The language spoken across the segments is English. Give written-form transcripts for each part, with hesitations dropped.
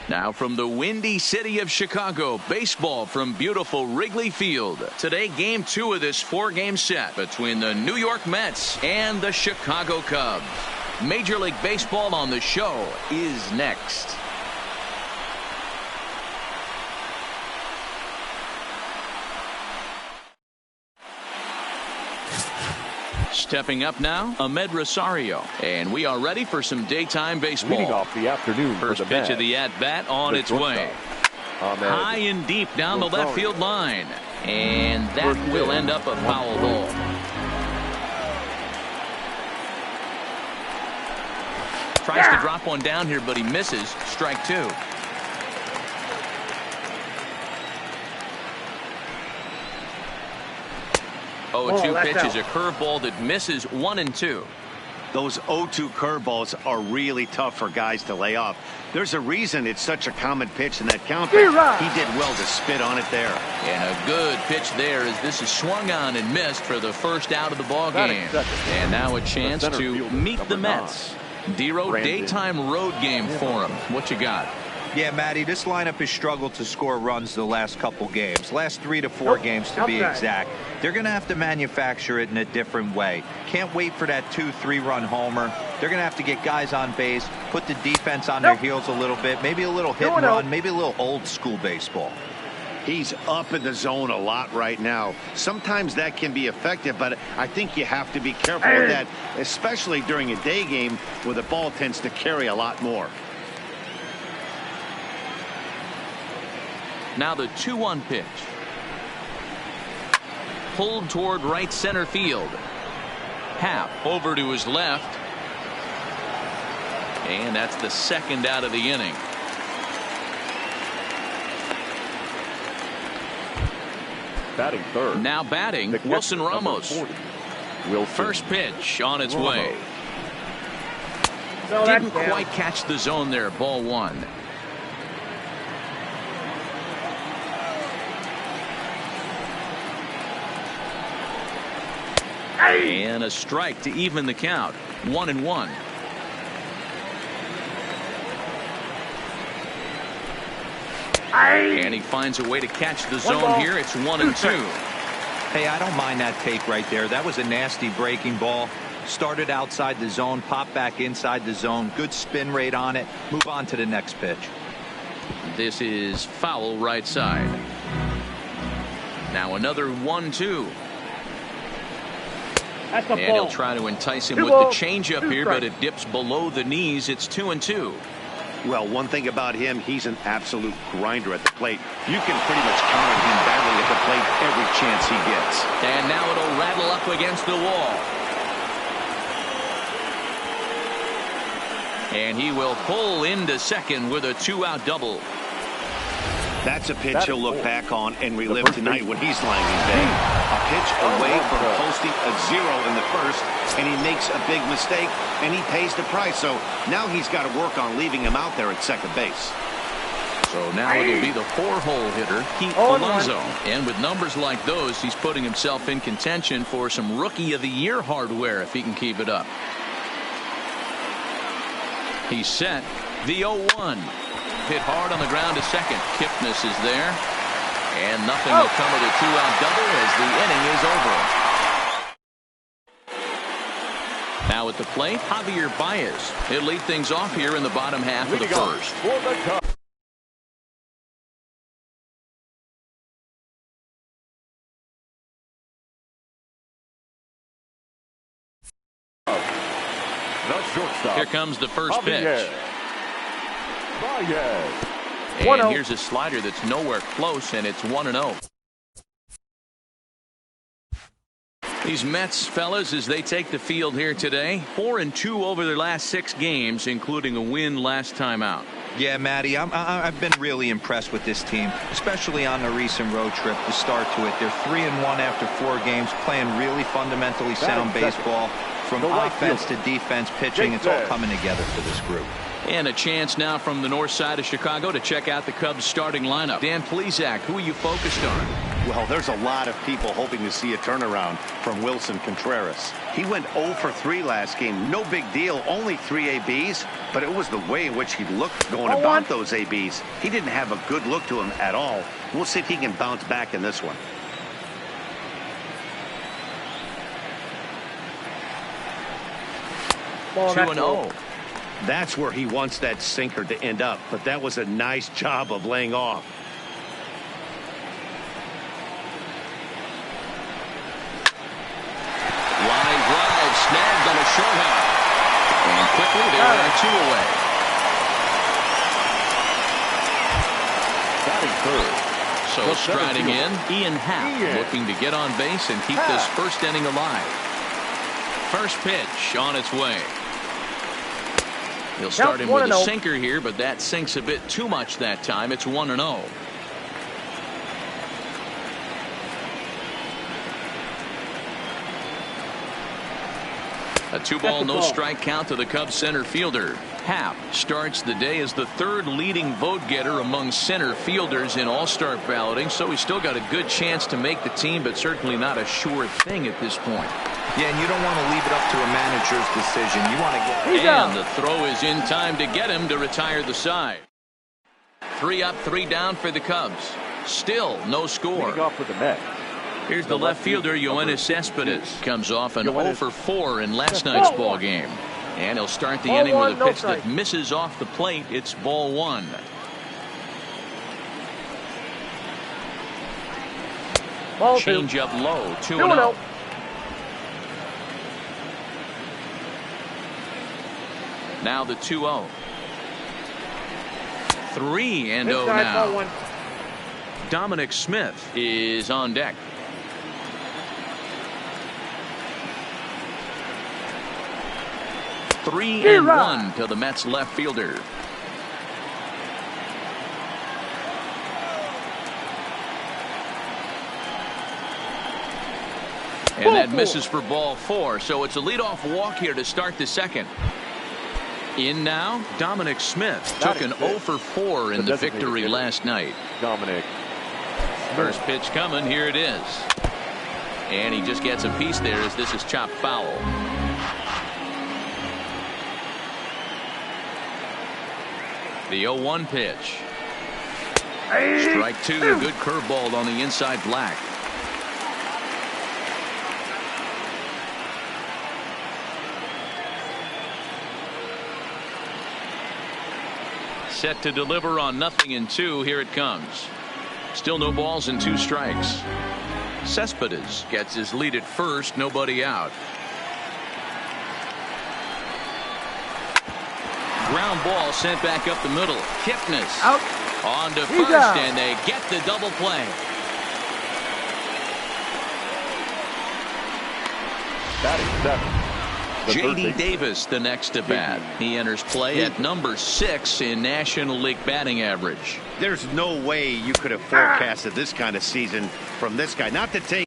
Now from the windy city of Chicago, baseball from beautiful Wrigley Field. Today, game 2 of this 4-game set between the New York Mets and the Chicago Cubs. Major League Baseball on the show is next. Stepping up now, Amed Rosario. And we are ready for some daytime baseball. Leading off the afternoon First pitch of the at-bat on its way. High and deep down the left field line. And that will end up a foul ball. Tries to drop one down here, but he misses. Strike 2. Oh, 0-2 pitch is a curveball that misses 1-2. Those 0-2 curveballs are really tough for guys to lay off. There's a reason it's such a common pitch in that count. He did well to spit on it there. And a good pitch there as this is swung on and missed for the first out of the ball game. And now a chance to meet the Mets. D-Row, daytime road game for him. What you got? Yeah, Matty, this lineup has struggled to score runs the last couple games. Last 3 to 4 games to be exact. They're going to have to manufacture it in a different way. Can't wait for that 2-3 run homer. They're going to have to get guys on base, put the defense on their heels a little bit, maybe a little hit and run, maybe a little old school baseball. He's up in the zone a lot right now. Sometimes that can be effective, but I think you have to be careful with that, especially during a day game where the ball tends to carry a lot more. Now the 2-1 pitch. Pulled toward right center field. Happ over to his left. And that's the second out of the inning. Batting third. Now batting, Wilson Ramos. First pitch on its way. Didn't quite catch the zone there. Ball 1. And a strike to even the count. 1-1. And he finds a way to catch the zone here. It's 1-2. Hey, I don't mind that take right there. That was a nasty breaking ball. Started outside the zone, popped back inside the zone. Good spin rate on it. Move on to the next pitch. This is foul right side. Now another 1-2. And he'll try to entice him with the changeup here, but it dips below the knees. It's 2-2. Well, one thing about him, he's an absolute grinder at the plate. You can pretty much count on him battling at the plate every chance he gets. And now it'll rattle up against the wall. And he will pull into second with a 2-out double. That's a pitch he'll look back on and relive tonight when he's lying in bed. A pitch away from posting a 0 in the first, and he makes a big mistake, and he pays the price. So now he's got to work on leaving him out there at second base. So now it'll be the 4-hole hitter, Pete Alonso. And with numbers like those, he's putting himself in contention for some Rookie of the Year hardware if he can keep it up. He's set. The 0-1. Hit hard on the ground to second. Kipnis is there. And nothing will come of the 2-out double as the inning is over. Now at the plate, Javier Baez. He'll lead things off here in the bottom half of the first. Here comes the first pitch. And here's a slider that's nowhere close, and it's 1-0. These Mets, fellas, as they take the field here today, 4-2 over their last 6 games, including a win last time out. Yeah, Matty, I've been really impressed with this team, especially on the recent road trip to start to it. They're 3-1 after 4 games, playing really fundamentally sound baseball. From offense to defense, pitching, it's all coming together for this group. And a chance now from the north side of Chicago to check out the Cubs starting lineup. Dan Plesac, who are you focused on? Well, there's a lot of people hoping to see a turnaround from Wilson Contreras. He went 0 for 3 last game. No big deal, only 3 ABs, but it was the way in which he looked going about those ABs. He didn't have a good look to him at all. We'll see if he can bounce back in this one. Ball 2-0. That's where he wants that sinker to end up, but that was a nice job of laying off. Line drive snagged on a short hop. And quickly they are 2 away. Batting third. So striding in, Ian Happ looking to get on base and keep this first inning alive. First pitch on its way. He'll start him with a sinker here, but that sinks a bit too much that time. It's 1-0. A 2-ball, no strike count to the Cubs center fielder. Happ starts the day as the third leading vote getter among center fielders in all-star balloting, so he's still got a good chance to make the team, but certainly not a sure thing at this point. Yeah, and you don't want to leave it up to a manager's decision. You want to get... And the throw is in time to get him to retire the side. 3 up, 3 down for the Cubs. Still no score. Leading off with the Mets. Here's the left fielder, Yoenis Cespedes. Comes off an 0 for 4 in last night's ball game. And he'll start the inning with a pitch that misses off the plate. It's ball 1. Change up low, 2-0. Now the 2-0. 3-0 now. Dominic Smith is on deck. Three and 1 to the Mets left fielder. And that misses for ball 4. So it's a leadoff walk here to start the second. In now, Dominic Smith took an 0 for 4 in the victory last night. Dominic. First pitch coming. Here it is. And he just gets a piece there as this is chopped foul. The 0-1 pitch. Strike 2. Good curveball on the inside black. Set to deliver on 0-2. Here it comes. Still no balls and 2 strikes. Cespedes gets his lead at first. Nobody out. Ground ball sent back up the middle. Kipnis out on to first, and they get the double play. Batting 7. J.D. Davis the next to bat. He enters play at number 6 in National League batting average. There's no way you could have forecasted this kind of season from this guy. Not to take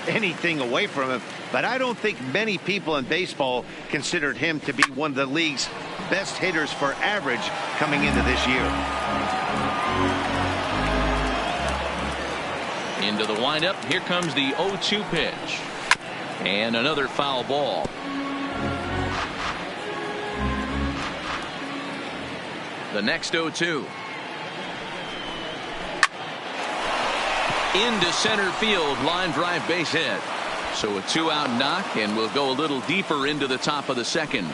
anything away from him, but I don't think many people in baseball considered him to be one of the league's best hitters for average coming into this year. Into the windup. Here comes the 0-2 pitch. And another foul ball. The next 0-2. Into center field, line drive, base hit. So a 2-out knock, and we'll go a little deeper into the top of the second.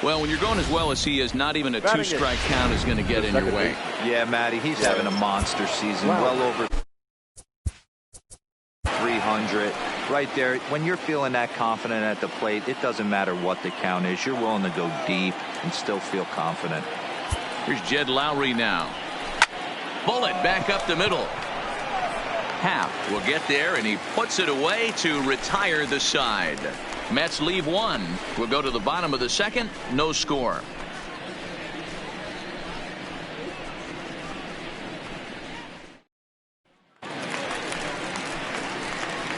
Well, when you're going as well as he is, not even a 2-strike count is going to get in your way. Yeah, Matty, he's having a monster season. Well over 300. Right there, when you're feeling that confident at the plate, it doesn't matter what the count is. You're willing to go deep and still feel confident. Here's Jed Lowry now. Bullet back up the middle. Happ will get there, and he puts it away to retire the side. Mets leave 1. We'll go to the bottom of the second. No score.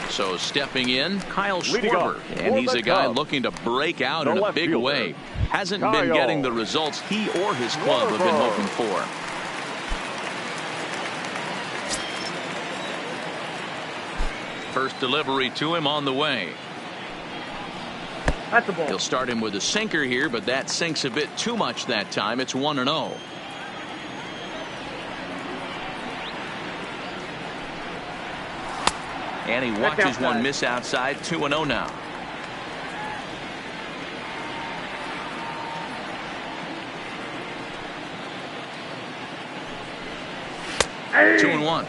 So stepping in, Kyle Schwarber, and he's a guy looking to break out in a big way. Hasn't been getting the results he or his club have been hoping for. First delivery to him on the way. That's the ball. He'll start him with a sinker here, but that sinks a bit too much that time. It's 1-0. And he watches one miss outside. 2-0 now. Hey. 2-1.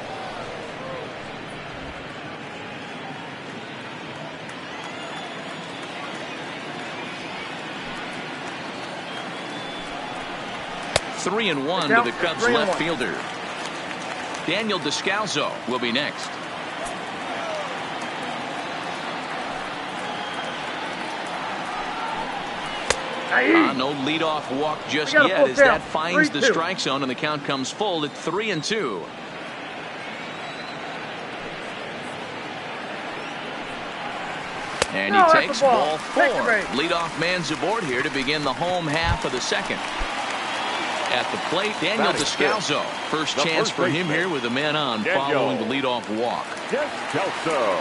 Three and one to the Cubs left fielder. Daniel Descalso will be next. No leadoff walk just yet as that finds the strike zone and the count comes full at 3-2. And he takes ball 4. Leadoff man's aboard here to begin the home half of the second. At the plate, Daniel Descalso. First chance for him here with a man on following the leadoff walk. Descalso.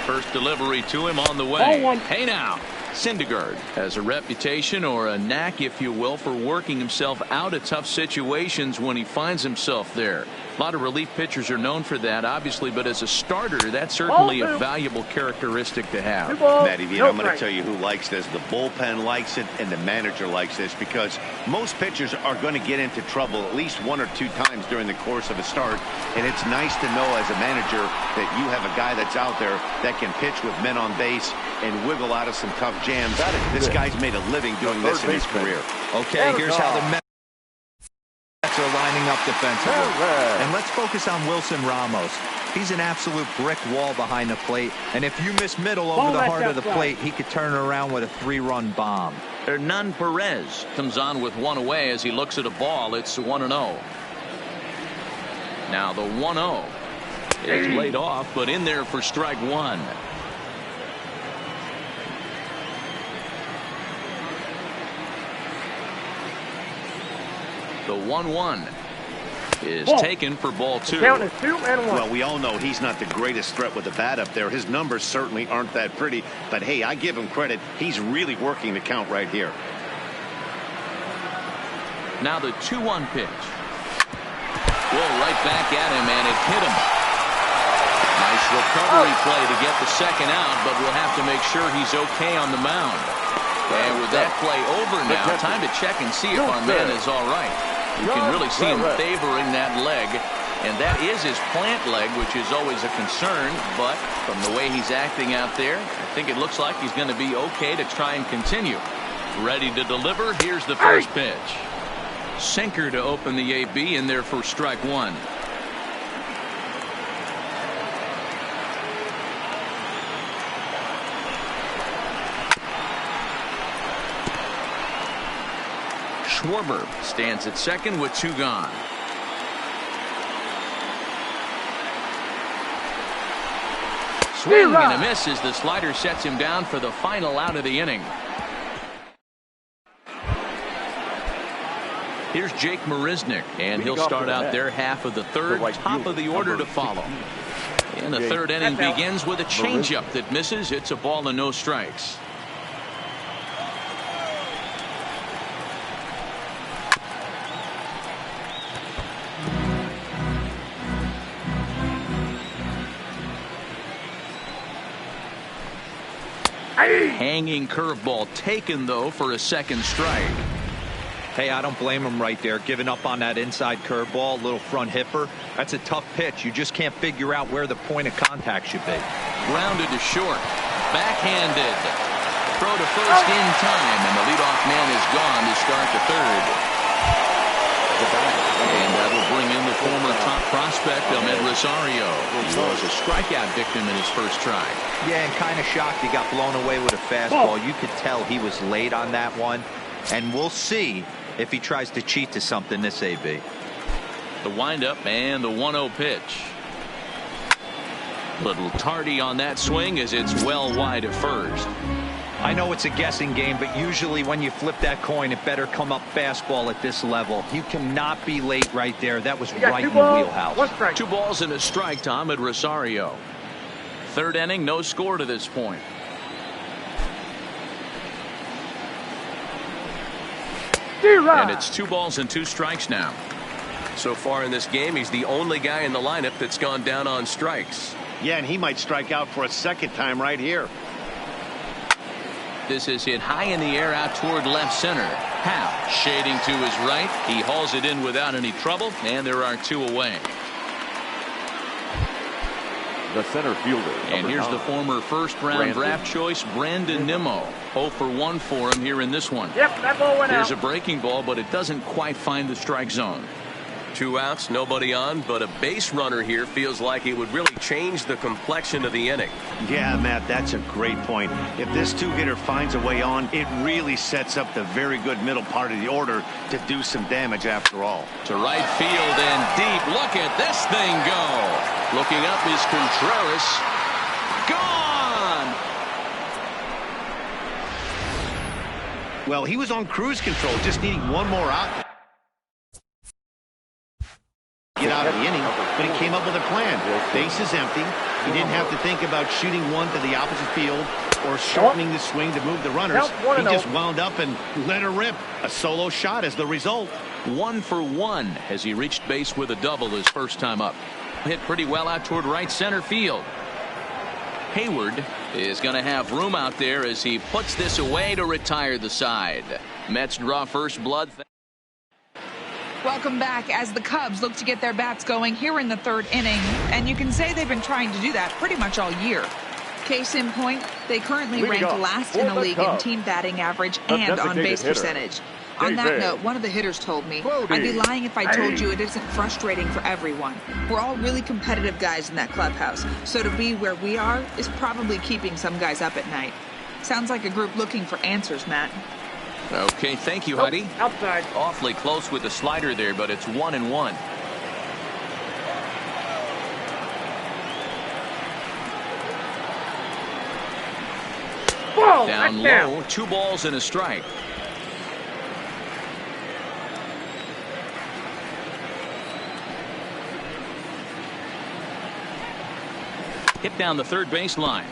First delivery to him on the way. Hey now. Syndergaard has a reputation, or a knack if you will, for working himself out of tough situations when he finds himself there. A lot of relief pitchers are known for that, obviously, but as a starter, that's certainly a valuable characteristic to have. Matty V, I'm going to tell you who likes this. The bullpen likes it, and the manager likes this, because most pitchers are going to get into trouble at least 1 or 2 times during the course of a start, and it's nice to know as a manager that you have a guy that's out there that can pitch with men on base and wiggle out of some tough jams. This guy's made a living doing this in his career. Okay, here's how the Mets are lining up defensively. And let's focus on Wilson Ramos. He's an absolute brick wall behind the plate, and if you miss middle over the heart of the plate, he could turn it around with a 3-run bomb. Hernan Perez comes on with one away as he looks at a ball. It's 1-0. Now the 1-0 is laid off, but in there for strike one. The 1-1 is taken for ball 2. Count is 2-1. Well, we all know he's not the greatest threat with the bat up there. His numbers certainly aren't that pretty, but hey, I give him credit. He's really working the count right here. Now the 2-1 pitch. Well, right back at him, and it hit him. Nice recovery play to get the second out, but we'll have to make sure he's okay on the mound. And with that play over now, time to check and see if our man is all right. You can really see him favoring that leg, and that is his plant leg, which is always a concern. But from the way he's acting out there, I think it looks like he's going to be okay to try and continue. Ready to deliver. Here's the first pitch. Sinker to open the AB in there for strike one. Schwarber stands at second with 2 gone. Swing and a miss as the slider sets him down for the final out of the inning. Here's Jake Marisnick, and he'll start out their half of the third, top of the order to follow. And the third inning begins with a changeup that misses. It's a ball and no strikes. Hanging curveball taken, though, for a second strike. Hey, I don't blame him right there, giving up on that inside curveball, little front hipper. That's a tough pitch. You just can't figure out where the point of contact should be. Grounded to short. Backhanded. Throw to first in time, and the leadoff man is gone to start the third. And that will bring in the former top prospect, Ahmed Rosario. He was a strikeout victim in his first try. Yeah, and kind of shocked he got blown away with a fastball. You could tell he was late on that one. And we'll see if he tries to cheat to something this AB. The windup and the 1-0 pitch. Little tardy on that swing as it's well wide at first. I know it's a guessing game, but usually when you flip that coin, it better come up fastball at this level. You cannot be late right there. That was right in the wheelhouse. 2 balls and a strike to Ahmed Rosario. Third inning, no score to this point. And it's 2 balls and 2 strikes now. So far in this game, he's the only guy in the lineup that's gone down on strikes. Yeah, and he might strike out for a second time right here. This is hit high in the air out toward left center. Howe shading to his right. He hauls it in without any trouble, and there are 2 away. The center fielder. And here's the former first-round draft choice, Brandon Nimmo. 0 for 1 for him here in this one. Yep, that ball went out. Here's a breaking ball, but it doesn't quite find the strike zone. 2 outs, nobody on, but a base runner here feels like it would really change the complexion of the inning. Yeah, Matt, that's a great point. If this 2-hitter finds a way on, it really sets up the very good middle part of the order to do some damage after all. To right field and deep. Look at this thing go. Looking up is Contreras. Gone! Well, he was on cruise control, just needing one more out. Get out of the inning, but he came up with a plan. Base is empty. He didn't have to think about shooting one to the opposite field or shortening the swing to move the runners. He just wound up and let her rip. A solo shot as the result. 1 for 1 as he reached base with a double his first time up. Hit pretty well out toward right center field. Hayward is going to have room out there as he puts this away to retire the side. Mets draw first blood. Welcome back as the Cubs look to get their bats going here in the 3rd inning. And you can say they've been trying to do that pretty much all year. Case in point, they currently rank last in the league in team batting average and on base percentage. On that note, one of the hitters told me, I'd be lying if I told you it isn't frustrating for everyone. We're all really competitive guys in that clubhouse, so to be where we are is probably keeping some guys up at night. Sounds like a group looking for answers, Matt. Okay, thank you, Heidi. Outside. Awfully close with the slider there, but it's 1-1. Whoa, Down low, 2 balls and a strike. Hit down the third baseline,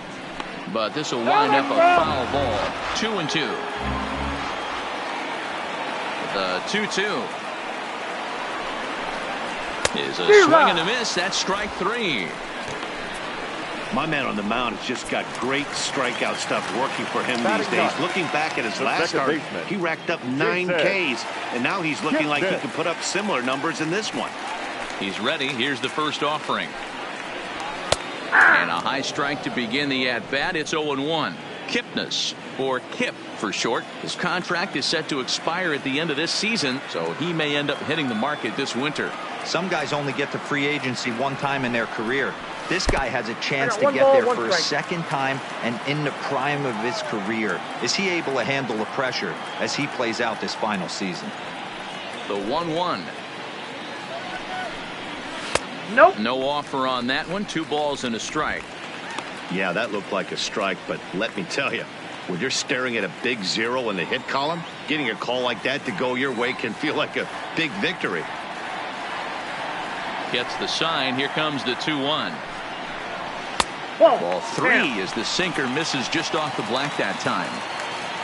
but this will wind up a foul ball. 2-2. The 2-2 is a swing and a miss. That's strike 3. My man on the mound has just got great strikeout stuff working for him these days. Looking back at his last start, he racked up 9 Ks, and now he's looking like he can put up similar numbers in this one. He's ready. Here's the first offering. And a high strike to begin the at-bat. It's 0-1. Kipnis, or Kip for short. His contract is set to expire at the end of this season, so he may end up hitting the market this winter. Some guys only get to free agency one time in their career. This guy has a chance to get there for a second time and in the prime of his career. Is he able to handle the pressure as he plays out this final season? The 1-1. Nope. No offer on that one. 2 balls and a strike. Yeah, that looked like a strike, but let me tell you, when you're staring at a big 0 in the hit column, getting a call like that to go your way can feel like a big victory. Gets the sign. Here comes the 2-1. Ball 3 as the sinker misses just off the black that time.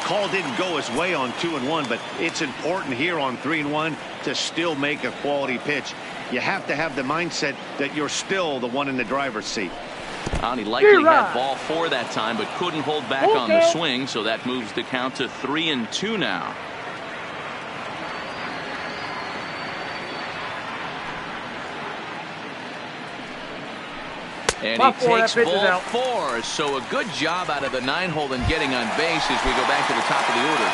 Call didn't go his way on 2-1, but it's important here on 3-1 to still make a quality pitch. You have to have the mindset that you're still the one in the driver's seat. And he likely had ball 4 that time, but couldn't hold back on the swing, so that moves the count to 3-2 now. And he takes ball 4, so a good job out of the 9-hole and getting on base as we go back to the top of the order.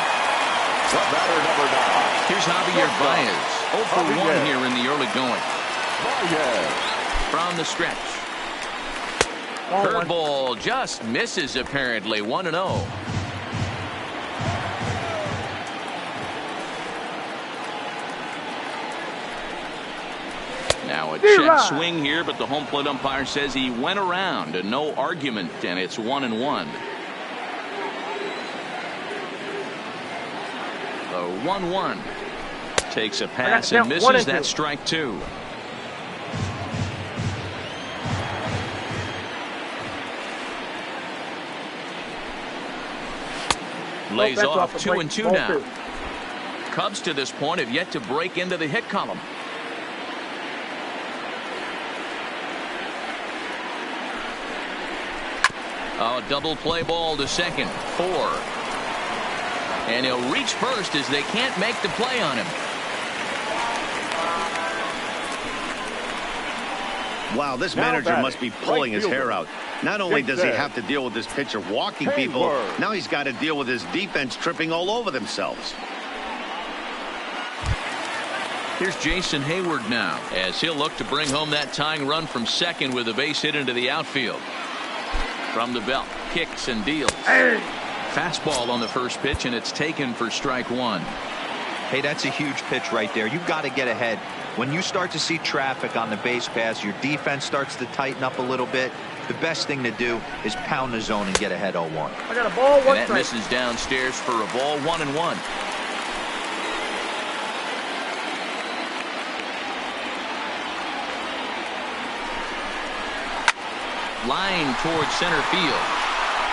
Batter number 9. Here's Javier Baez. 0 for 1 here in the early going. From the stretch. Curveball just misses apparently. 1-0. Now a check swing here, but the home plate umpire says he went around and no argument, and it's 1-1. The 1-1 takes a pass and misses. That strike 2. Lays that's off the 2-2 ball now. 2. Cubs to this point have yet to break into the hit column. A double play ball to second. 4. And he'll reach first as they can't make the play on him. Wow, this Now manager batting, must be pulling right his hair fielder. out. Not only Big does he Ted. have to deal with this pitcher walking people, Hayward. now he's got to deal with his defense tripping all over themselves. Here's Jason Hayward now as he'll look to bring home that tying run from second with a base hit into the outfield. From the belt, kicks and deals. Hey. Fastball on the first pitch, and it's taken for strike 1. Hey, that's a huge pitch right there. You've got to get ahead. When you start to see traffic on the base paths, your defense starts to tighten up a little bit. The best thing to do is pound the zone and get ahead 0-1. I got a ball, And 1 that strike. misses downstairs for a ball, 1-1. Line towards center field.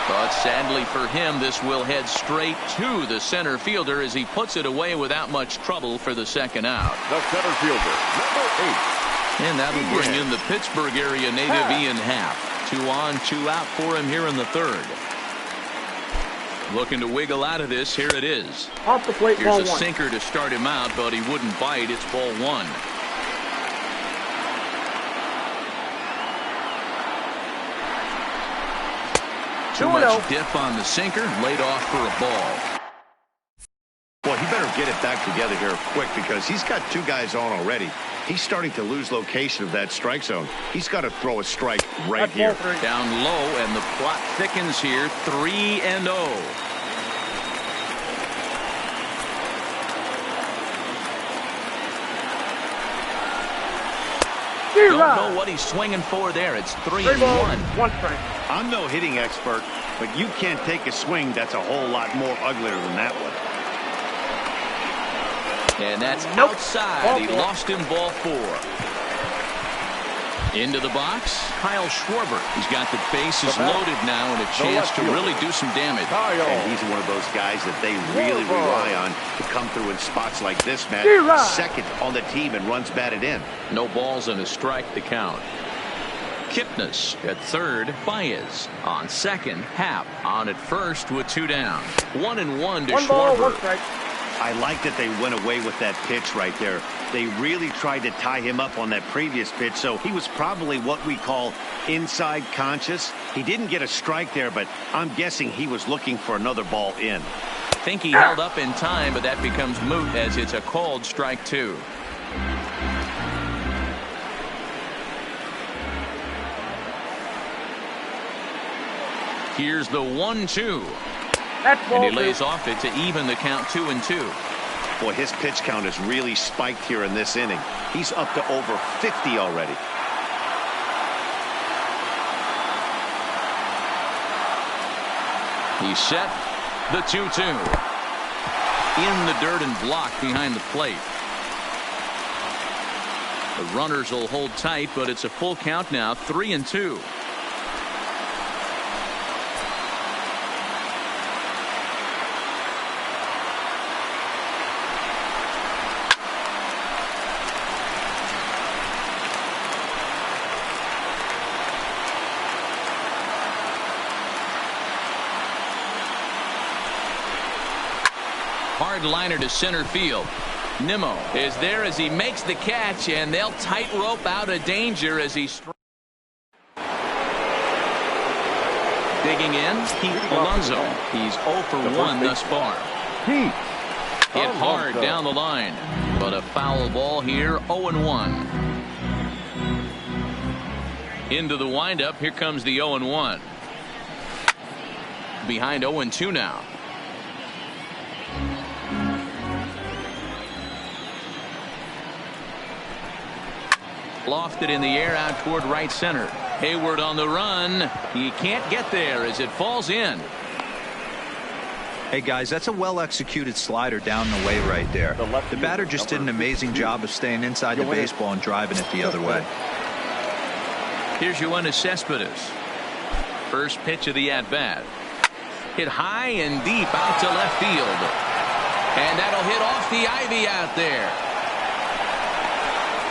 But sadly for him, this will head straight to the center fielder as he puts it away without much trouble for the second out. The center fielder, number 8. And that'll bring in the Pittsburgh area native Ian Happ. 2 on, 2 out for him here in the third. Looking to wiggle out of this. Here it is. Off the plate, ball Here's a 1. sinker to start him out, but he wouldn't bite. It's ball 1. Too much dip on the sinker, laid off for a ball. Boy, he better get it back together here quick because he's got 2 guys on already. He's starting to lose location of that strike zone. He's got to throw a strike right That's here. ball 3. Down low, and the plot thickens here. 3-0. Don't know what he's swinging for there. It's 3 balls, 3-1. 1 strike. I'm no hitting expert, but you can't take a swing that's a whole lot more uglier than that one. And that's Nope. outside. Ball He 4. lost him, ball 4. Into the box, Kyle Schwarber. He's got the bases loaded now and a chance to really do some damage. And he's one of those guys that they really rely on to come through in spots like this, Matt. Right. Second on the team and runs batted in. No balls and a strike to count. Kipnis at third. Baez on second. Happ on at first with 2 down. 1-1 to 1 ball, 1 Schwarber. strike. I like that they went away with that pitch right there. They really tried to tie him up on that previous pitch, so he was probably what we call inside conscious. He didn't get a strike there, but I'm guessing he was looking for another ball in. Think he held up in time, but that becomes moot as it's a called strike 2. Here's the 1-2. That's And ball he 2. lays off it to even the count 2-2. Boy, his pitch count has really spiked here in this inning. He's up to over 50 already. He's set. The 2-2. In the dirt and blocked behind the plate. The runners will hold tight, but it's a full count now. 3-2. Hard liner to center field. Nimmo is there as he makes the catch, and they'll tightrope out of danger as he digging in. Pete Alonso. He's 0 for 1 thus far. Pete Hit hard Alonso. down the line, but a foul ball here. 0-1. Into the windup. Here comes the 0-1. Behind 0-2 now. Lofted in the air out toward right center. Hayward on the run. He can't get there as it falls in. Hey guys, that's a well executed slider down the way right there. The batter just did an amazing job of staying inside the baseball and driving it the other way. Here's Yoenis Cespedes. First pitch of the at bat. Hit high and deep out to left field. And that'll hit off the ivy out there.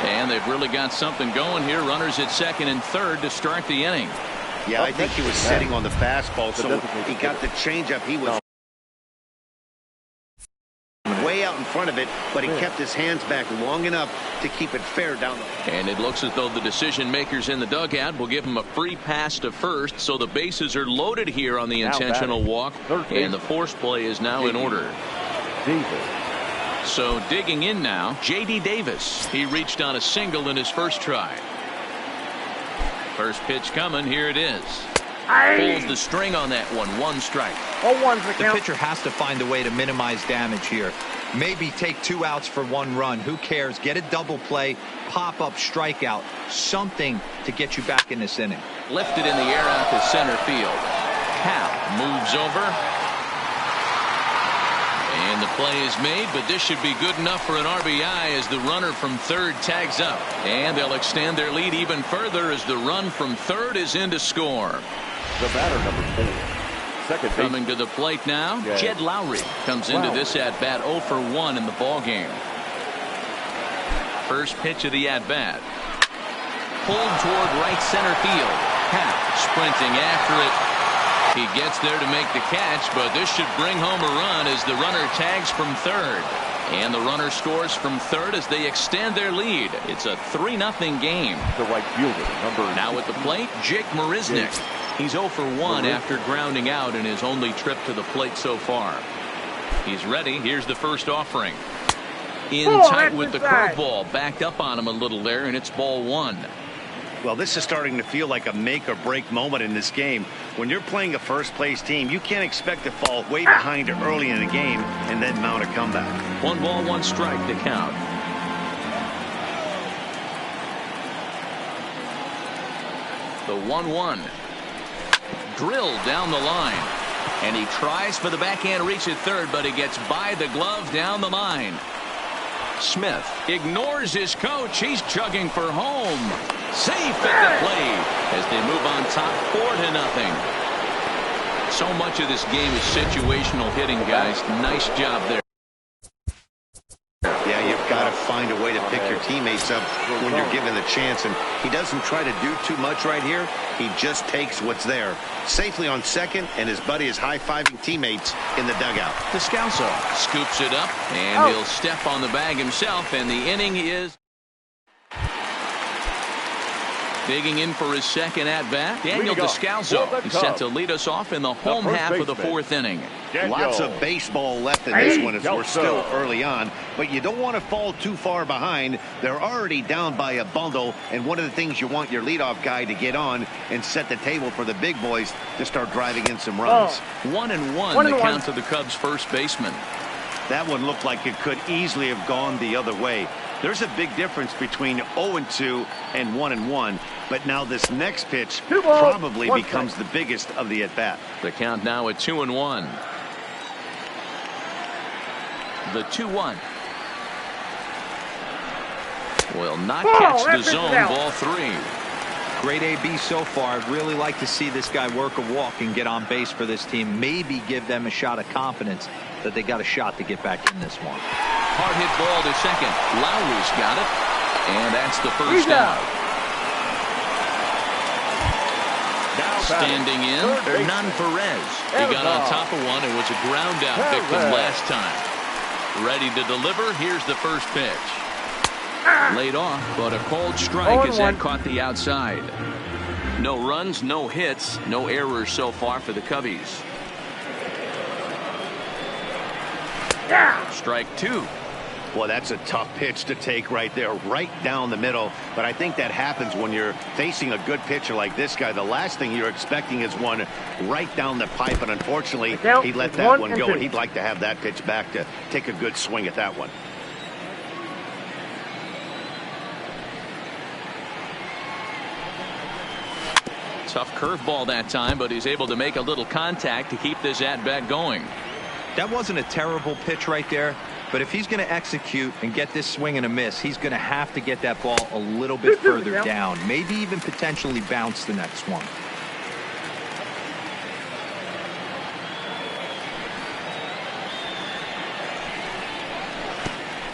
And they've really got something going here. Runners at second and third to start the inning. Yeah, I think he was sitting on the fastball, so he got the changeup. He was way out in front of it, but he kept his hands back long enough to keep it fair down the. And it looks as though the decision makers in the dugout will give him a free pass to first, so the bases are loaded here on the intentional walk, and the force play is now in order. So digging in now, J.D. Davis. He reached on a single in his first try. First pitch coming. Here it is. Pulls the string on that one. One strike. The pitcher has to find a way to minimize damage here. Maybe take 2 outs for 1 run. Who cares? Get a double play, pop up, strikeout, something to get you back in this inning. Lifted in the air out to center field. Cal moves over. And the play is made, but this should be good enough for an RBI as the runner from third tags up. And they'll extend their lead even further as the run from third is in to score. The batter, number 4. Second base. Coming to the plate now, Jed Lowry comes into this at-bat 0 for 1 in the ballgame. First pitch of the at-bat. Pulled toward right center field. Happ sprinting after it. He gets there to make the catch, but this should bring home a run as the runner tags from third. And the runner scores from third as they extend their lead. It's a 3-0 game. The right fielder, number. Now at the plate, Jake Marisnick. He's 0 for 1 after grounding out in his only trip to the plate so far. He's ready. Here's the first offering. In tight with the curveball. Backed up on him a little there, and it's ball 1. Well, this is starting to feel like a make or break moment in this game. When you're playing a first place team, you can't expect to fall way behind early in the game and then mount a comeback. 1 ball, 1 strike to count. The 1-1. Drilled down the line. And he tries for the backhand reach at third, but he gets by the glove down the line. Smith ignores his coach. He's chugging for home. Safe at the plate as they move on top 4-0. So much of this game is situational hitting, guys. Nice job there. Yeah, you've got to find a way to pick your teammates up when you're given the chance, and he doesn't try to do too much right here. He just takes what's there. Safely on second, and his buddy is high-fiving teammates in the dugout. Descalso scoops it up, and he'll step on the bag himself, and the inning is digging in for his second at-bat. Daniel Descalso is set to lead us off in the home half of the 4th inning. Lots of baseball left in this one as we're still early on, but you don't want to fall too far behind. They're already down by a bundle, and one of the things you want your leadoff guy to get on and set the table for the big boys to start driving in some runs. 1-1 the count to the Cubs first baseman. That one looked like it could easily have gone the other way. There's a big difference between 0-2 and 1-1, but now this next pitch probably becomes the biggest of the at-bat. The count now at 2-1. The 2-1 will not catch the zone. Ball 3. Great AB so far. I'd really like to see this guy work a walk and get on base for this team. Maybe give them a shot of confidence that they got a shot to get back in this one. Hard hit ball to second. Lowry's got it, and that's the first out. Standing in, Hernan Perez. He got on top of one and was a ground out victim last time. Ready to deliver. Here's the first pitch. Laid off, but a cold strike as that caught the outside. No runs, no hits, no errors so far for the Cubbies. Strike 2. Well, that's a tough pitch to take right there, right down the middle. But I think that happens when you're facing a good pitcher like this guy. The last thing you're expecting is one right down the pipe, and unfortunately, he let that one go, and he'd like to have that pitch back to take a good swing at that one. Tough curveball that time, but he's able to make a little contact to keep this at-bat going. That wasn't a terrible pitch right there, but if he's going to execute and get this swing and a miss, he's going to have to get that ball a little bit further down, maybe even potentially bounce the next one.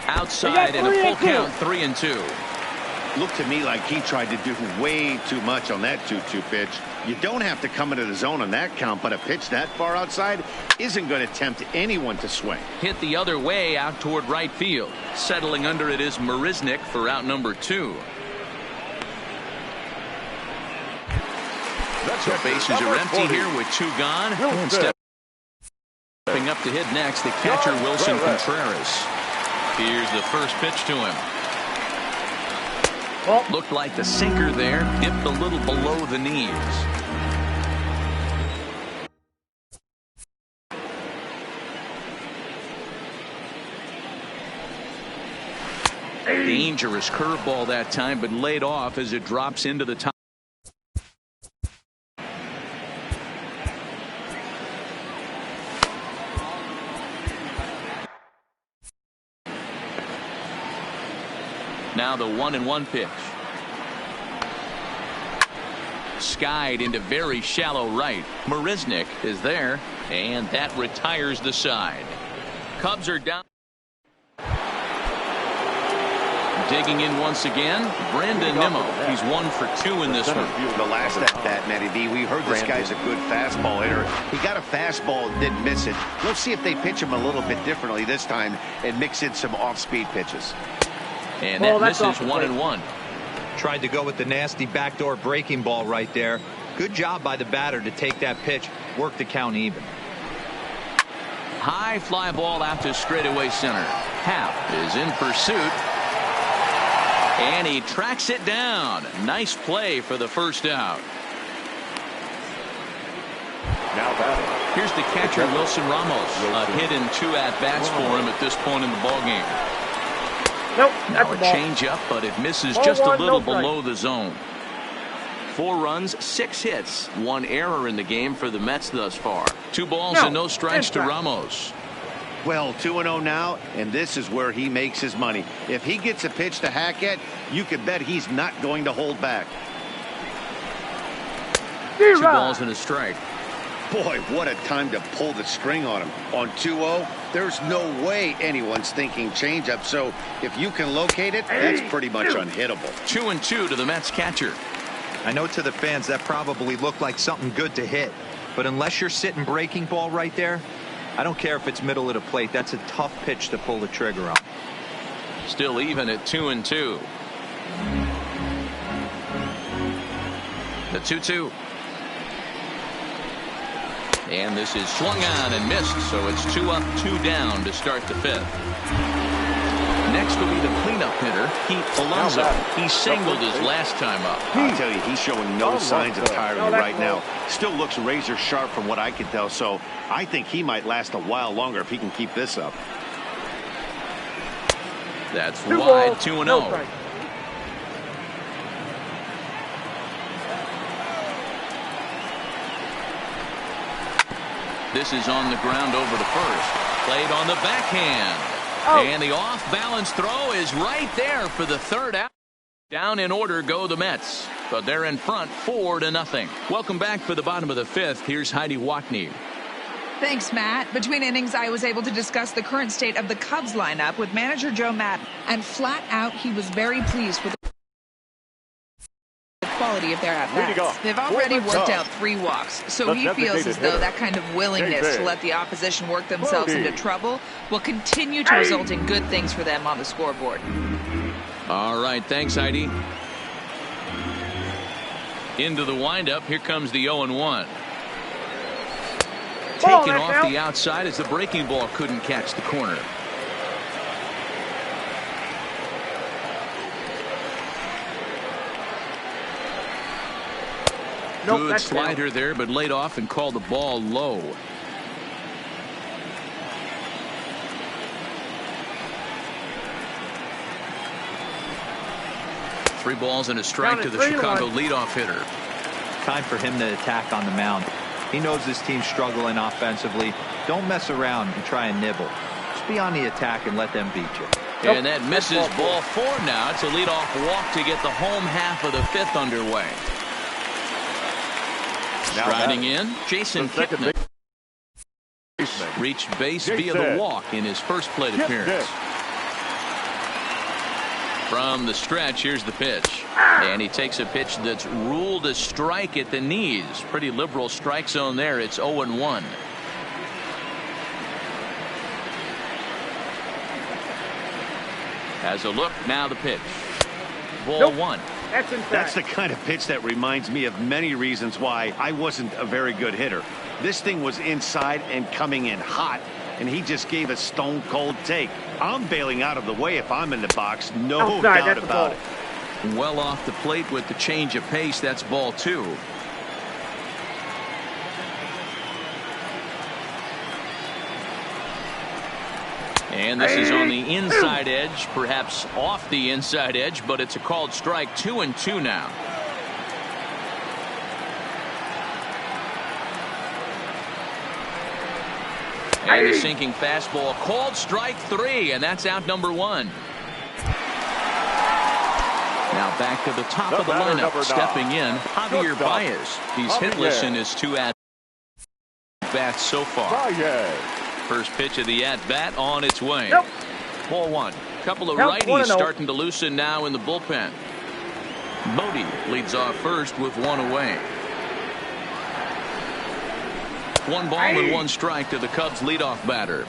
Outside and a full count, 3-2. Looked to me like he tried to do way too much on that 2-2 pitch. You don't have to come into the zone on that count, but a pitch that far outside isn't going to tempt anyone to swing. Hit the other way out toward right field. Settling under it is Marisnick for out number 2. So bases are empty here with 2 gone. And stepping up to hit next, the catcher Wilson Contreras. Here's the first pitch to him. Looked like the sinker there, dipped a little below the knees. Dangerous curveball that time, but laid off as it drops into the top. Now the 1-1 pitch. Skied into very shallow right. Marisnick is there, and that retires the side. Cubs are down. Digging in once again, Brandon Nimmo. He's 1 for 2 in this one. The last at bat, Matty D, we heard this guy's a good fastball hitter. He got a fastball and didn't miss it. We'll see if they pitch him a little bit differently this time and mix in some off-speed pitches. And that misses 1-1. Tried to go with the nasty backdoor breaking ball right there. Good job by the batter to take that pitch, work the count even. High fly ball out to straightaway center. Happ is in pursuit. And he tracks it down. Nice play for the first out. Now batting. Here's the catcher Wilson Ramos. A hit in 2 at-bats for him at this point in the ballgame. Nope, now a changeup, but it misses just a little below the zone. 4 runs, 6 hits, 1 error in the game for the Mets thus far. 2 balls and no strikes to Ramos. Well, 2-0 now, and this is where he makes his money. If he gets a pitch to Hackett, you can bet he's not going to hold back. 2 balls and a strike. Boy, what a time to pull the string on him. On 2-0, there's no way anyone's thinking changeup, so if you can locate it, that's pretty much unhittable. 2-2 to the Mets catcher. I know to the fans that probably looked like something good to hit, but unless you're sitting breaking ball right there, I don't care if it's middle of the plate. That's a tough pitch to pull the trigger on. Still even at 2-2. The 2-2. And this is swung on and missed, so it's 2 up, 2 down to start the 5th. Next will be the cleanup hitter, Pete Alonso. He singled his last time up. I'll tell you, he's showing no signs of tiring right now. Still looks razor sharp from what I can tell, so I think he might last a while longer if he can keep this up. That's wide, 2-0. This is on the ground over the first. Played on the backhand. And the off-balance throw is right there for the 3rd out. Down in order go the Mets. But they're in front 4-0. Welcome back for the bottom of the 5th. Here's Heidi Watney. Thanks, Matt. Between innings, I was able to discuss the current state of the Cubs lineup with manager Joe Maddon. And flat out, he was very pleased with the quality of their at-bats. They've already worked out 3 walks, so he feels as though that kind of willingness to let the opposition work themselves into trouble will continue to result in good things for them on the scoreboard. All right, thanks, Heidi. Into the windup, here comes the 0-1. Taken off the outside as the breaking ball couldn't catch the corner. Good slider there, but laid off and called the ball low. Three balls and a strike to the Chicago leadoff hitter. Time for him to attack on the mound. He knows his team's struggling offensively. Don't mess around and try and nibble. Just be on the attack and let them beat you. And that misses ball 4 now. It's a leadoff walk to get the home half of the 5th underway. Striding in, Jason Kipnis reached base via the walk in his first plate appearance. From the stretch, here's the pitch. And he takes a pitch that's ruled a strike at the knees. Pretty liberal strike zone there. It's 0-1. Has a look. Now the pitch. Ball one. That's the kind of pitch that reminds me of many reasons why I wasn't a very good hitter. This thing was inside and coming in hot, and he just gave a stone cold take. I'm bailing out of the way if I'm in the box, no doubt about it. Well off the plate with the change of pace. That's ball two. And this is on the inside edge, perhaps off the inside edge, but it's a called strike. 2-2 now. And the sinking fastball, called strike 3, and that's out number 1. Now back to the top of the lineup, stepping in, Javier Baez. He's hitless in his 2 at-bats so far. First pitch of the at-bat on its way. Ball one. Couple of righties starting to loosen now in the bullpen. Bodie leads off first with 1 away. 1 ball and 1 strike to the Cubs leadoff batter.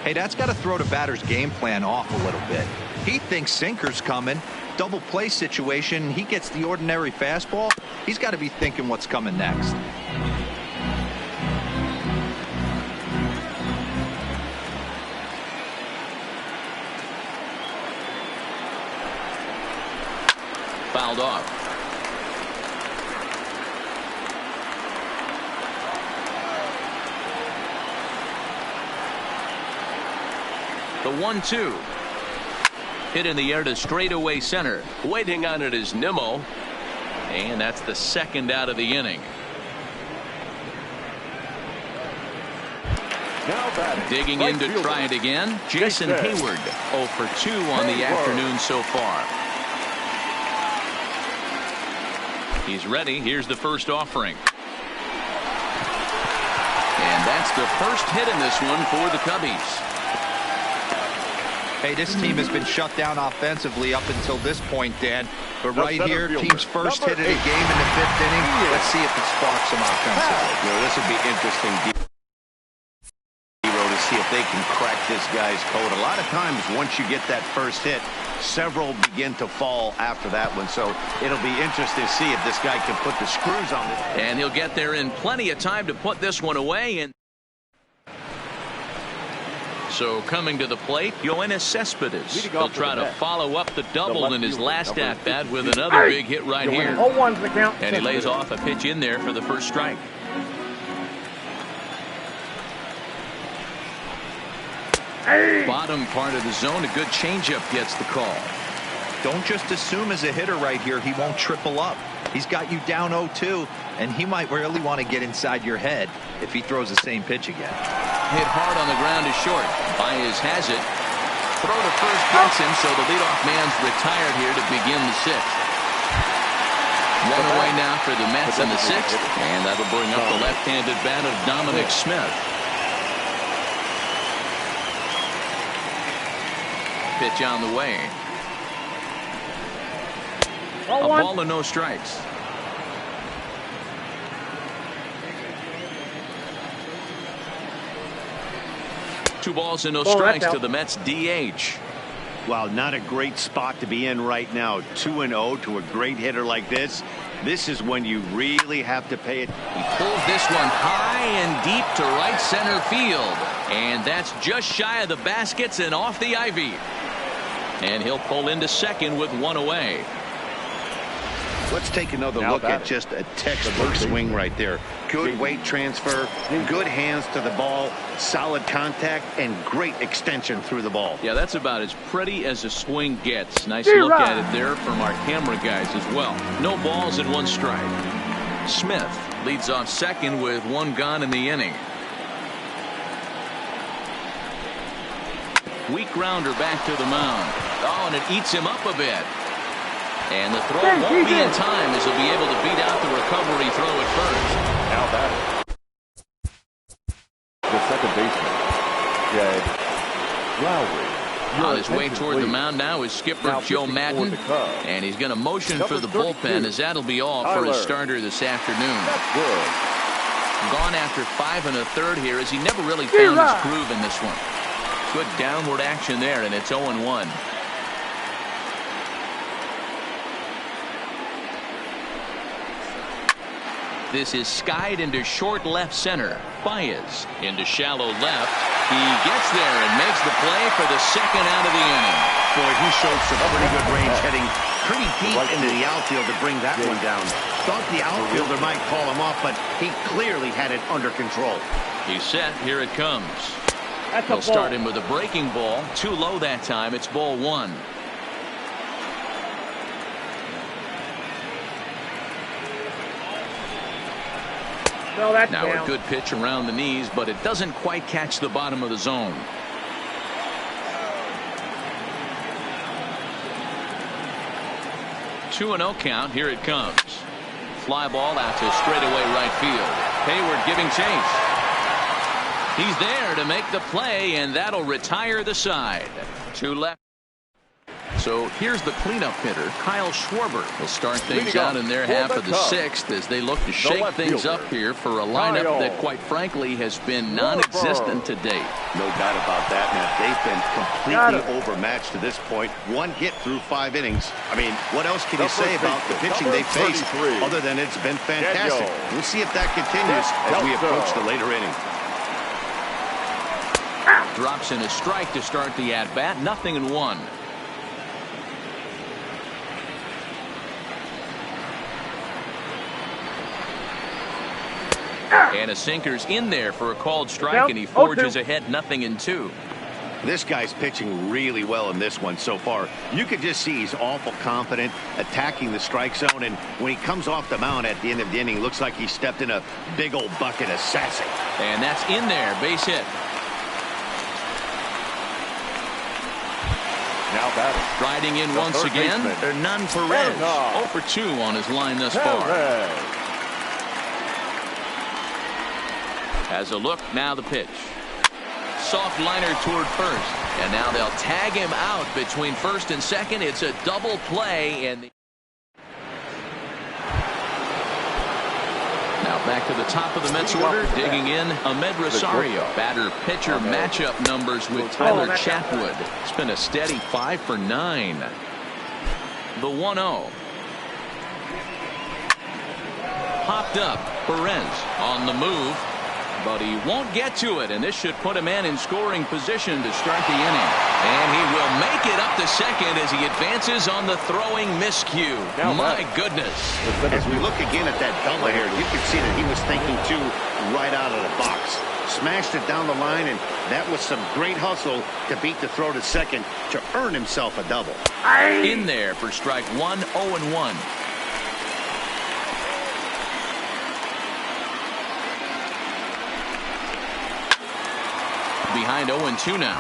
Hey, that's got to throw the batter's game plan off a little bit. He thinks sinker's coming. Double play situation. He gets the ordinary fastball. He's got to be thinking what's coming next. Fouled off. The 1-2. Hit in the air to straightaway center. Waiting on it is Nimmo. And that's the second out of the inning. Digging in to try it again. Jason Hayward 0 for 2 on the afternoon so far. He's ready. Here's the first offering. And that's the first hit in this one for the Cubbies. Hey, this team has been shut down offensively up until this point, Dan. But right here, team's first hit of the game in the 5th inning. Let's see if it sparks some offensively. This would be interesting to see if they can crack this guy's code. A lot of times, once you get that first hit, several begin to fall after that one. So it'll be interesting to see if this guy can put the screws on it. And he'll get there in plenty of time to put this one away. And so coming to the plate, Yoenis Cespedes. He'll try to follow up the double in his last at-bat with another big hit right here. And he lays off a pitch in there for the first strike. Bottom part of the zone, a good changeup gets the call. Don't just assume as a hitter right here he won't triple up. He's got you down 0-2, and he might really want to get inside your head if he throws the same pitch again. Hit hard on the ground is short. Baez has it. Throw to first gets him, so the leadoff man's retired here to begin the 6th. 1 away now for the Mets in the 6th, and that'll bring up the left-handed bat of Dominic Smith. Pitch on the way. A ball and no strikes. Two balls and no strikes to the Mets DH. Wow, not a great spot to be in right now. 2-0 to a great hitter like this. This is when you really have to pay it. He pulls this one high and deep to right center field. And that's just shy of the baskets and off the ivy. And he'll pull into second with 1 away. Let's take another look at just a textbook swing right there. Good weight transfer, good hands to the ball, solid contact, and great extension through the ball. Yeah, that's about as pretty as a swing gets. Nice look at it there from our camera guys as well. No balls and 1 strike. Smith leads off second with 1 gone in the inning. Weak grounder back to the mound. Oh, and it eats him up a bit. And the throw won't be in time as he'll be able to beat out the recovery throw at first. Now batting. The second baseman, Jed Lowry. On his way toward the mound now is skipper Joe Maddon, and he's going to motion for the bullpen, as that'll be all for his starter this afternoon. Gone after 5 1/3 here, as he never really found his groove in this one. Good downward action there, and it's 0-1. This is skied into short left center. Baez into shallow left. He gets there and makes the play for the second out of the inning. Boy, he showed some pretty good range, heading pretty deep into the outfield to bring that one down. Thought the outfielder might call him off, but he clearly had it under control. He's set. Here it comes. They'll start him with a breaking ball. Too low that time. It's ball 1. No, that's now down. A good pitch around the knees, but it doesn't quite catch the bottom of the zone. Two 2-0 count. Here it comes. Fly ball out to straightaway right field. Hayward giving chase. He's there to make the play, and that'll retire the side. 2 left. So here's the cleanup hitter, Kyle Schwarber. Will start things out in their half of the 6th as they look to shake things up here for a lineup that, quite frankly, has been non-existent to date. No doubt about that, Matt. They've been completely overmatched to this point. 1 hit through 5 innings. I mean, what else can you say about the pitching they faced other than it's been fantastic? We'll see if that continues as we approach the later inning. Drops in a strike to start the at-bat. 0-1. And a sinker's in there for a called strike, and he forges ahead 0-2. This guy's pitching really well in this one so far. You could just see he's awful confident, attacking the strike zone, and when he comes off the mound at the end of the inning, looks like he stepped in a big old bucket of sassy. And that's in there. Base hit. Now batting. Riding in once again, Hernan Perez. 0 for 2 on his line thus far. Has a look, now the pitch. Soft liner toward first. And now they'll tag him out between first and second. It's a double play. And now back to the top of the Mets order. Digging in, Ahmed Rosario. Batter-pitcher matchup numbers with Tyler Chatwood. It's been a steady 5 for 9. The 1-0. Popped up. Perez on the move. But he won't get to it, and this should put a man in scoring position to start the inning. And he will make it up to second as he advances on the throwing miscue. My goodness. As we look again at that double here, you can see that he was thinking too right out of the box. Smashed it down the line, and that was some great hustle to beat the throw to second to earn himself a double. In there for strike 1, 0-1. Behind 0-2 now.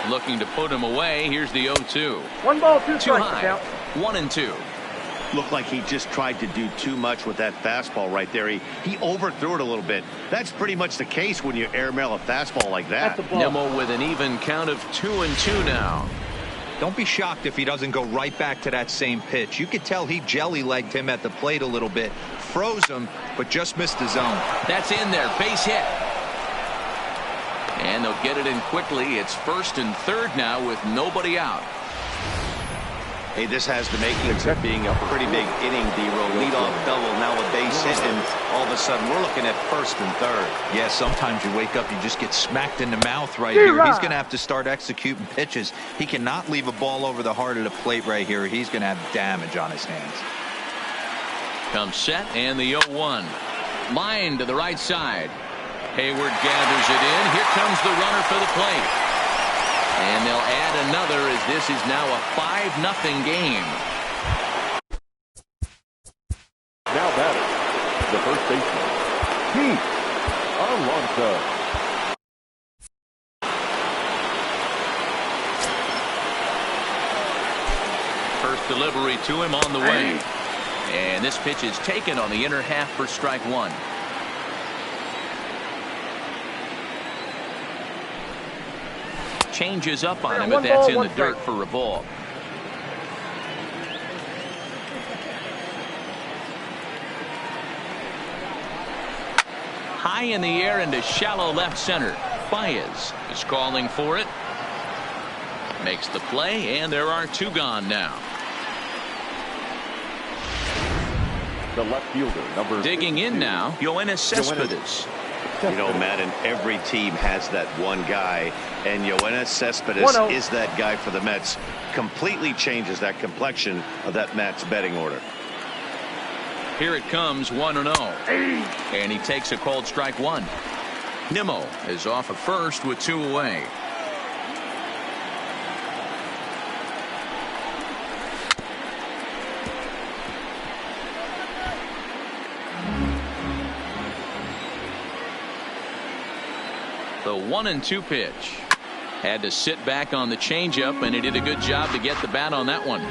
Looking to put him away. Here's the 0-2. 1 ball, 2 strikes. Too high. 1-2. Looked like he just tried to do too much with that fastball right there. He overthrew it a little bit. That's pretty much the case when you airmail a fastball like that. Nimmo with an even count of 2-2 now. Don't be shocked if he doesn't go right back to that same pitch. You could tell he jelly-legged him at the plate a little bit. Froze him, but just missed the zone. That's in there. Base hit. And they'll get it in quickly. It's first and third now with nobody out. Hey, this has the makings of being a pretty big inning, D-Roll. Leadoff double, now a base hit, and all of a sudden we're looking at first and third. Yeah, sometimes you wake up, you just get smacked in the mouth right here. He's going to have to start executing pitches. He cannot leave a ball over the heart of the plate right here. He's going to have damage on his hands. Comes set, and the 0-1. Line to the right side. Hayward gathers it in. Here comes the runner for the plate. And they'll add another as this is now a 5-0 game. Now batting, the first baseman, Pete Alonso. First delivery to him on the way. And this pitch is taken on the inner half for strike 1. changes up on him if that's in the dirt for a ball. High in the air into shallow left center. Baez is calling for it. Makes the play, and there are two gone now. The left fielder, number digging in now, Yoenis Cespedes. You know, Madden, every team has that one guy, and Yoenis Cespedes is that guy for the Mets. Completely changes that complexion of that Mets betting order. Here it comes, 1-0. And he takes a called strike one. Nimmo is off at first with two away. The 1-2 pitch. Had to sit back on the changeup, and he did a good job to get the bat on that one.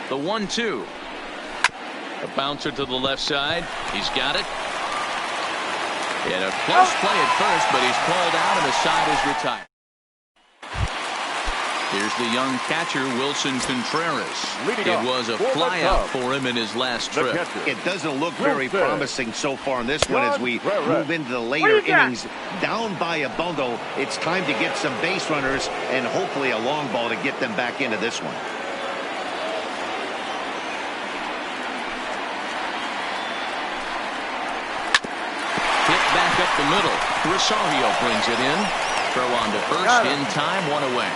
The 1-2. A bouncer to the left side. He's got it. And a close play at first, but he's called out and the side is retired. Here's the young catcher, Wilson Contreras. It was a flyout for him in his last trip. It doesn't look very promising so far in this one as we move into the later innings. Down by a bundle, it's time to get some base runners and hopefully a long ball to get them back into this one. Hit back up the middle. Rosario brings it in. Throw on to first in time, one away.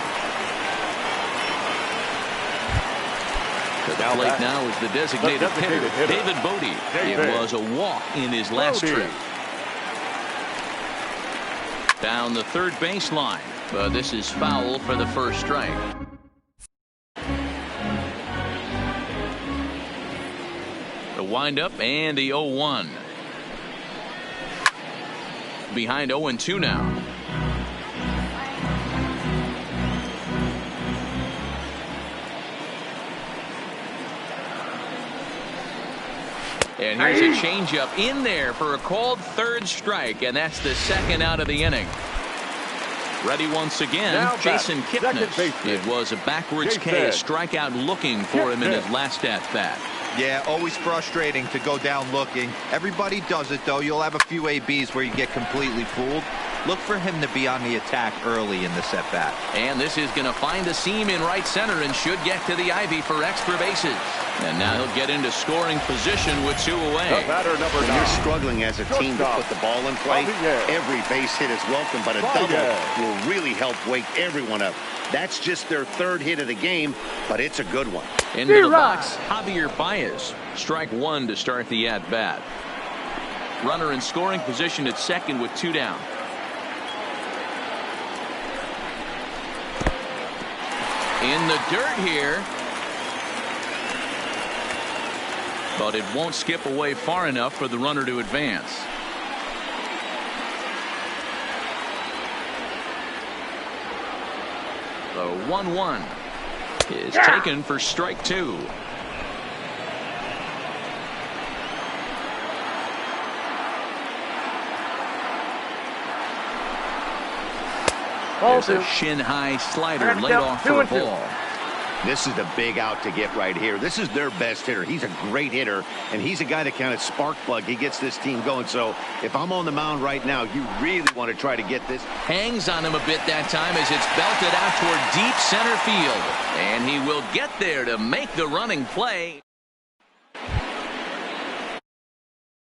To the plate now is the designated hitter, David Bote. It was a walk in his last trip. Down the third baseline, but this is foul for the first strike. The windup and the 0-1. Behind 0-2 now. And here's a changeup in there for a called third strike, and that's the second out of the inning. Ready once again, Jason Kipnis. It was a backwards K, a strikeout looking for him in his last at-bat. Yeah, always frustrating to go down looking. Everybody does it, though. You'll have a few ABs where you get completely fooled. Look for him to be on the attack early in the set-bat. And this is going to find a seam in right center and should get to the ivy for extra bases. And now he'll get into scoring position with two away. When you're struggling as a team to put the ball in play, every base hit is welcome, but a double will really help wake everyone up. That's just their third hit of the game, but it's a good one. Into the box, Javier Baez. Strike one to start the at-bat. Runner in scoring position at second with two down. In the dirt here. But it won't skip away far enough for the runner to advance. The 1-1 is taken for strike two. There's a shin-high slider laid off for a ball. This is the big out to get right here. This is their best hitter. He's a great hitter, and he's a guy that kind of spark plug. He gets this team going. So if I'm on the mound right now, you really want to try to get this. Hangs on him a bit that time as it's belted out toward deep center field. And he will get there to make the running play.